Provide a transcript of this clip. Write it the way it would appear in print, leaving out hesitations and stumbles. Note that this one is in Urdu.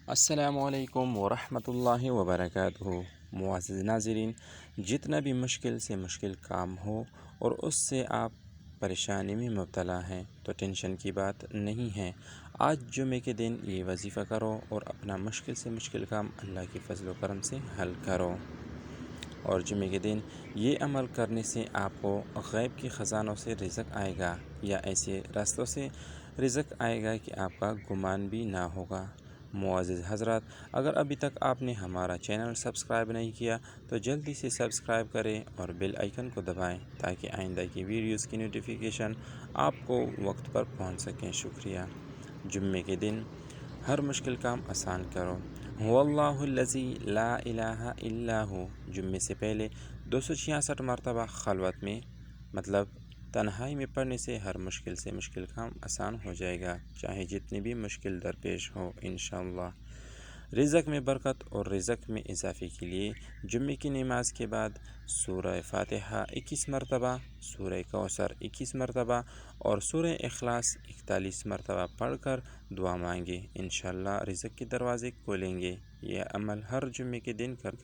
السلام علیکم ورحمۃ اللہ وبرکاتہ۔ معزز ناظرین، جتنا بھی مشکل سے مشکل کام ہو اور اس سے آپ پریشانی میں مبتلا ہیں تو ٹینشن کی بات نہیں ہے۔ آج جمعے کے دن یہ وظیفہ کرو اور اپنا مشکل سے مشکل کام اللہ کے فضل و کرم سے حل کرو، اور جمعے کے دن یہ عمل کرنے سے آپ کو غیب کے خزانوں سے رزق آئے گا، یا ایسے راستوں سے رزق آئے گا کہ آپ کا گمان بھی نہ ہوگا۔ معزز حضرات، اگر ابھی تک آپ نے ہمارا چینل سبسکرائب نہیں کیا تو جلدی سے سبسکرائب کریں اور بیل آئیکن کو دبائیں تاکہ آئندہ کی ویڈیوز کی نوٹیفیکیشن آپ کو وقت پر پہنچ سکیں۔ شکریہ۔ جمعے کے دن ہر مشکل کام آسان کرو۔ هو اللہ الذی لا الہ الا ہو جمعے سے پہلے 266 مرتبہ خلوت میں، مطلب تنہائی میں پڑھنے سے ہر مشکل سے مشکل کام آسان ہو جائے گا، چاہے جتنی بھی مشکل درپیش ہو انشاءاللہ۔ رزق میں برکت اور رزق میں اضافے کے لیے جمعے کی نماز کے بعد سورہ فاتحہ 21 مرتبہ، سورہ کوثر 21 مرتبہ اور سورہ اخلاص 41 مرتبہ پڑھ کر دعا مانگے، انشاءاللہ رزق کے دروازے کھولیں گے۔ یہ عمل ہر جمعے کے دن کر